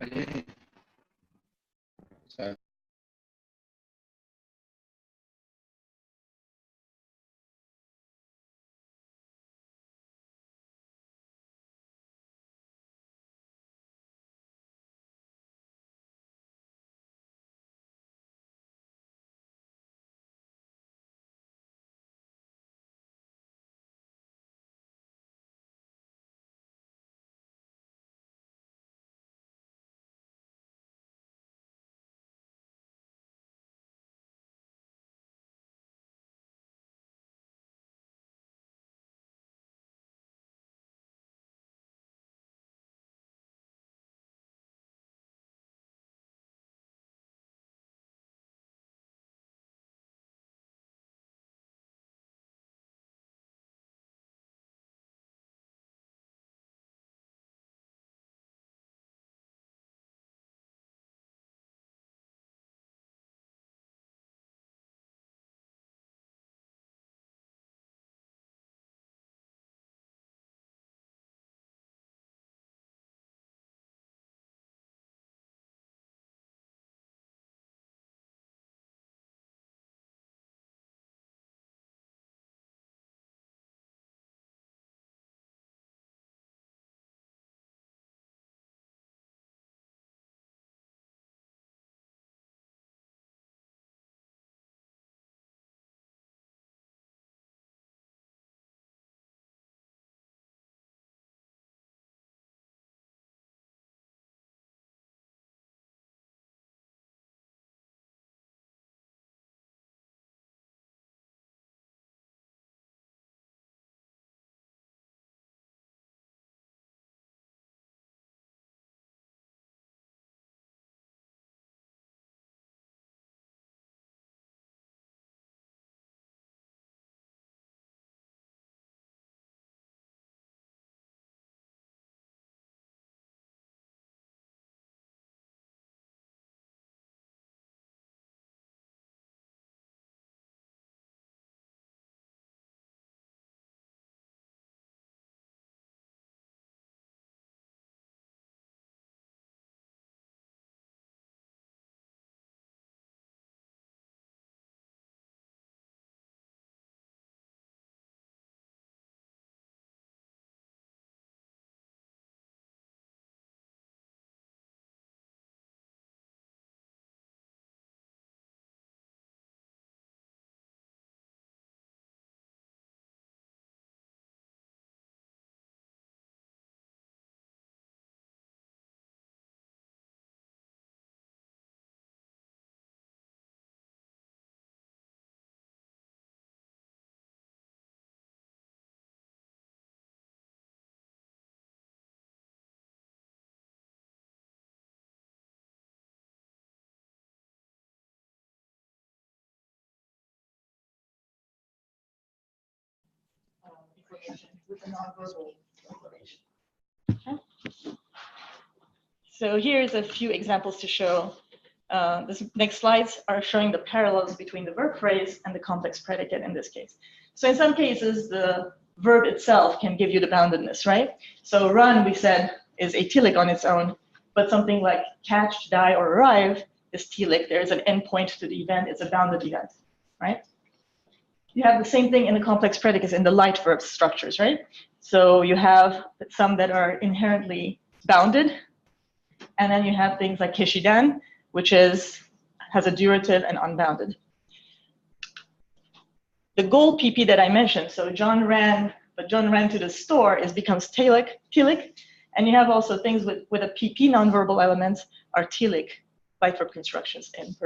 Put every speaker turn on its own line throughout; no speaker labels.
Vale. O sea,
information with the nonverbal information. Okay. So here's a few examples to show. This next slides are showing the parallels between the verb phrase and the complex predicate in this case. So in some cases, the verb itself can give you the boundedness, right? So run, we said, is atylic on its own, but something like catch, die, or arrive is telic. There is an endpoint to the event. It's a bounded event, right? You have the same thing in the complex predicates in the light verb structures, right? So you have some that are inherently bounded, and then you have things like keshidan, which has a durative and unbounded. The goal PP that I mentioned, so John ran to the store, becomes telic, and you have also things with a PP nonverbal elements are telic light verb constructions in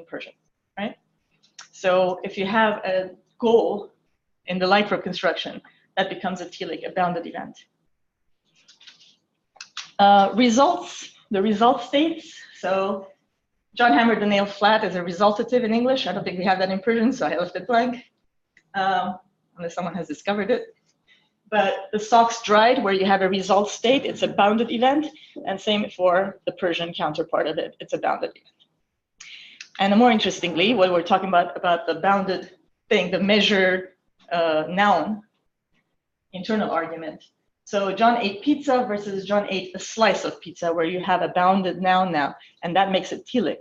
Persian, right? So if you have a goal in the light verb construction, that becomes a telic, a bounded event. Results, the result states. So John hammered the nail flat is a resultative in English. I don't think we have that in Persian, so I left it blank, unless someone has discovered it. But the socks dried, where you have a result state, it's a bounded event, and same for the Persian counterpart of it, it's a bounded event. And more interestingly, when we're talking about the bounded thing, the measure noun internal argument. So John ate pizza versus John ate a slice of pizza, where you have a bounded noun now, and that makes it telic.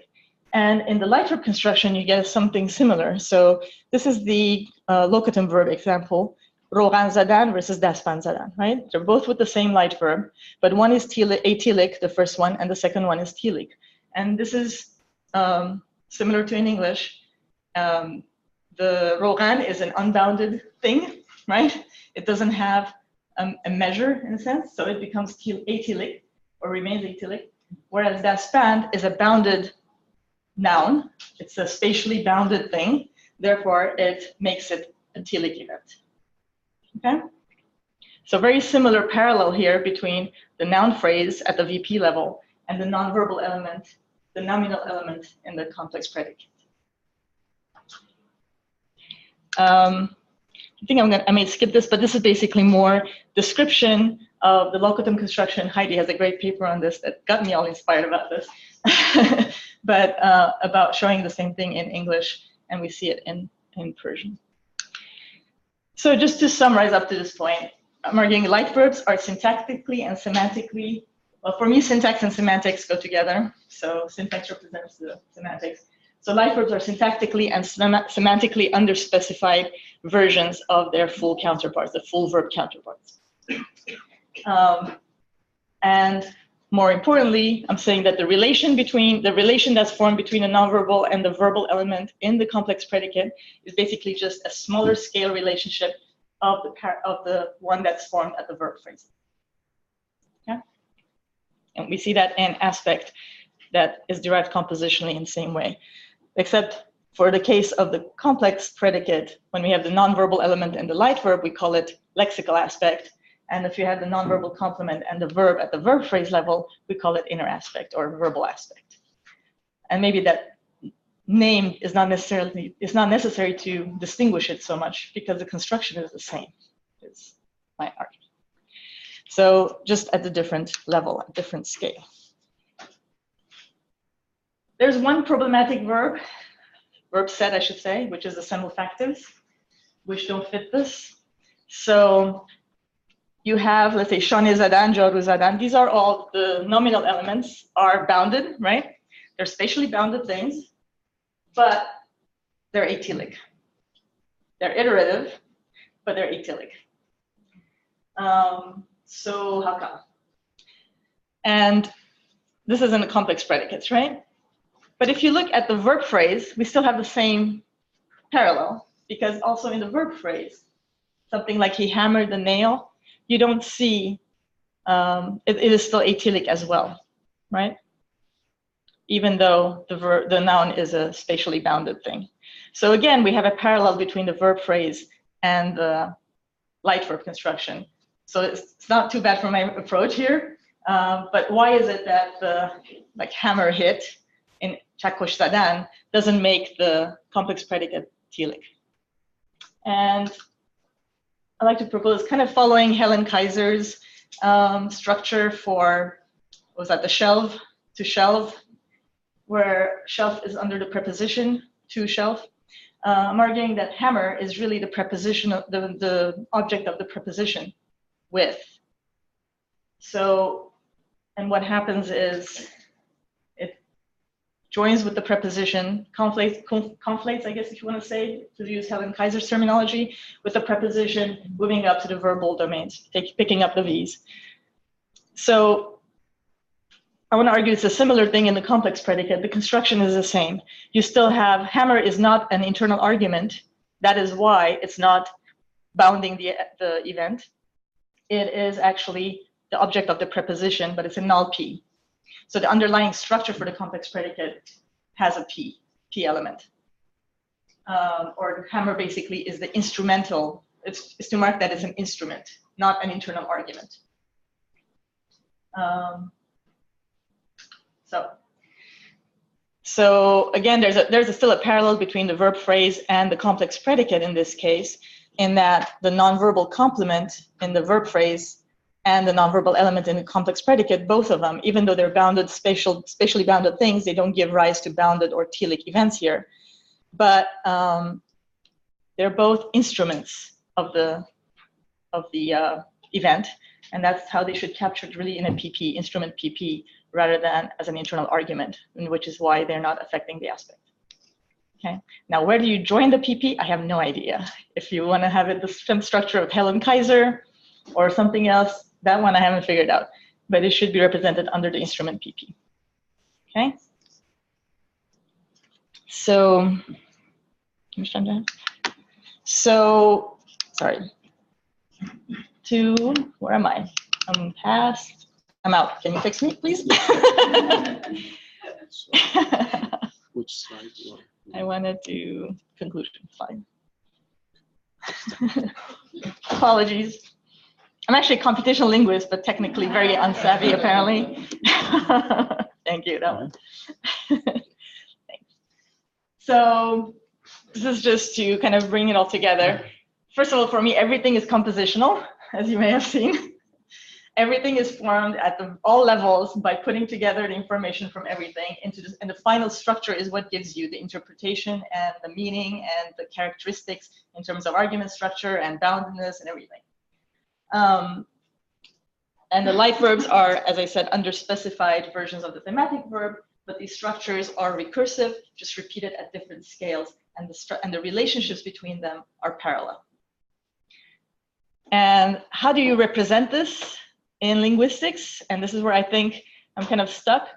And in the light verb construction, you get something similar. So this is the locative verb example, rogan zadan versus daspan zadan, right? They're both with the same light verb, but one is atelic, the first one, and the second one is telic. And this is similar to in English. The rogan is an unbounded thing, right? It doesn't have a measure in a sense, so it becomes atelic or remains atelic, whereas daspan is a bounded noun. It's a spatially bounded thing, therefore it makes it a telic event. Okay? So very similar parallel here between the noun phrase at the VP level and the nonverbal element, the nominal element in the complex predicate. I think I may skip this, but this is basically more description of the locatum construction. Heidi has a great paper on this that got me all inspired about this, but about showing the same thing in English, and we see it in Persian. So just to summarize up to this point, I'm arguing light verbs are syntactically and semantically, well, for me, syntax and semantics go together. So syntax represents the semantics. So light verbs are syntactically and semantically underspecified versions of their full counterparts, the full verb counterparts. And more importantly, I'm saying that the relation that's formed between a nonverbal and the verbal element in the complex predicate is basically just a smaller scale relationship of the one that's formed at the verb phrase. Okay? And we see that in aspect that is derived compositionally in the same way, except for the case of the complex predicate, when we have the nonverbal element and the light verb, we call it lexical aspect. And if you have the nonverbal complement and the verb at the verb phrase level, we call it inner aspect or verbal aspect. And maybe that name is not necessary to distinguish it so much because the construction is the same, is my argument. So just at a different level, a different scale. There's one problematic verb set, I should say, which is the semifactives, which don't fit this. So you have, let's say, shane zadan, jaru zadan. These are all the nominal elements are bounded, right? They're spatially bounded things, but they're atelic. They're iterative, but they're atelic. So how come? And this is in the complex predicates, right? But if you look at the verb phrase, we still have the same parallel, because also in the verb phrase, something like he hammered the nail, you don't see, it is still atelic as well, right? Even though the noun is a spatially bounded thing. So again, we have a parallel between the verb phrase and the light verb construction. So it's not too bad for my approach here, but why is it that the hammer hit in chakosh zadan doesn't make the complex predicate telic? And I'd like to propose kind of following Helen Kaiser's structure for, what was that, the shelf, to shelf, where shelf is under the preposition to shelf. I'm arguing that hammer is really the preposition of the object of the preposition with. So, and what happens is it joins with the preposition, conflates, I guess if you want to say, to use Helen Kaiser's terminology, with the preposition moving up to the verbal domains, picking up the V's. So I want to argue it's a similar thing in the complex predicate. The construction is the same. You still have hammer is not an internal argument. That is why it's not bounding the event. It is actually the object of the preposition, but it's a null P. So the underlying structure for the complex predicate has a P element. Or hammer basically is the instrumental. It's to mark that it's an instrument, not an internal argument. So again, there's still a parallel between the verb phrase and the complex predicate in this case, in that the nonverbal complement in the verb phrase and the nonverbal element in the complex predicate, both of them, even though they're bounded, spatially bounded things, they don't give rise to bounded or telic events here. But they're both instruments of the event, and that's how they should capture it really in a PP, instrument PP, rather than as an internal argument, which is why they're not affecting the aspect. Okay. Now, where do you join the PP? I have no idea. If you want to have it the structure of Helen Kaiser or something else, that one I haven't figured out, but it should be represented under the instrument PP. Okay. So, sorry. Where am I? I'm past. I'm out. Can you fix me, please?
Which slide do you want?
I want to do conclusion slide. Apologies. I'm actually a computational linguist, but technically very unsavvy, apparently. Thank you. That one. Thanks. So this is just to kind of bring it all together. First of all, for me, everything is compositional, as you may have seen. Everything is formed at all levels by putting together the information from everything into this, and the final structure is what gives you the interpretation and the meaning and the characteristics in terms of argument structure and boundedness and everything. And the light verbs are, as I said, underspecified versions of the thematic verb, but these structures are recursive, just repeated at different scales, and the relationships between them are parallel. And how do you represent this in linguistics? And this is where I think I'm kind of stuck.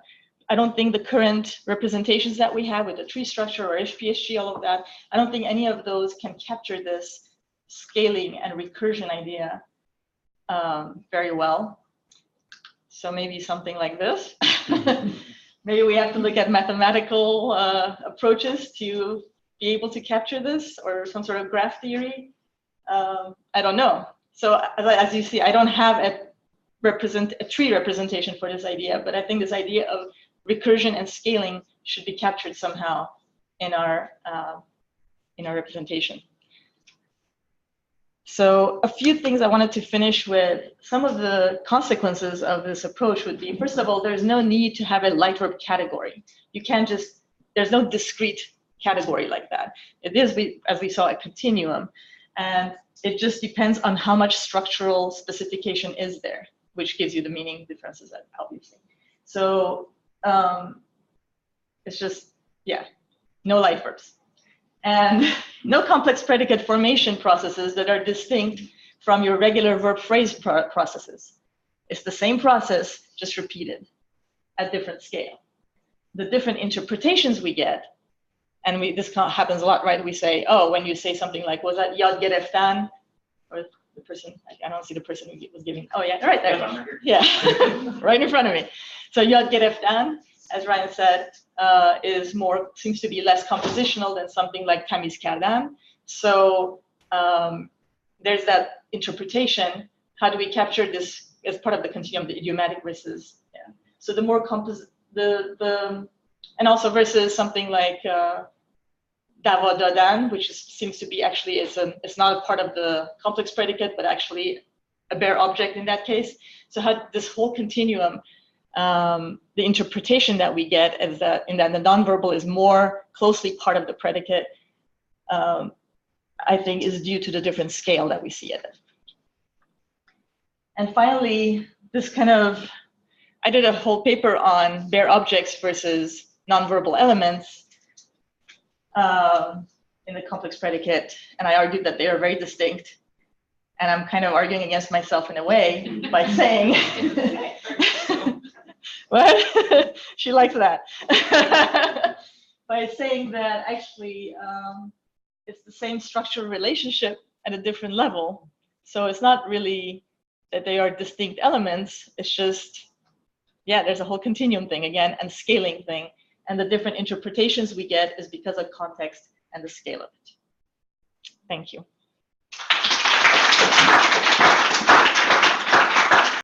I don't think the current representations that we have with the tree structure or HPSG, all of that, I don't think any of those can capture this scaling and recursion idea very well. So maybe something like this. Maybe we have to look at mathematical approaches to be able to capture this, or some sort of graph theory. I don't know. So as you see, I don't have a tree representation for this idea, but I think this idea of recursion and scaling should be captured somehow in our representation. So a few things I wanted to finish with. Some of the consequences of this approach would be, first of all, there's no need to have a light verb category. You can't just, there's no discrete category like that. It is, as we saw, a continuum, and it just depends on how much structural specification is there, which gives you the meaning differences, obviously. So it's just, yeah, no light verbs. And no complex predicate formation processes that are distinct from your regular verb phrase processes. It's the same process, just repeated at different scale. The different interpretations we get, and this happens a lot, right? We say, oh, when you say something like, was that yad gereftan? Or the person, I don't see the person who was giving, oh yeah, right there. Yeah, right in front of me. So yad gereftan, as Ryan said, seems to be less compositional than something like tamiz kardan. So there's that interpretation. How do we capture this as part of the continuum, the idiomatic versus, yeah. So the more and also versus something like davodadan, which seems to be actually it's not a part of the complex predicate, but actually a bare object in that case. So this whole continuum, the interpretation that we get is that the nonverbal is more closely part of the predicate, I think is due to the different scale that we see it. And finally, I did a whole paper on bare objects versus nonverbal elements in the complex predicate, and I argued that they are very distinct. And I'm kind of arguing against myself in a way by saying, what? She likes that. By saying that actually it's the same structural relationship at a different level. So it's not really that they are distinct elements. It's just, yeah, there's a whole continuum thing again and scaling thing. And the different interpretations we get is because of context and the scale of it. Thank you.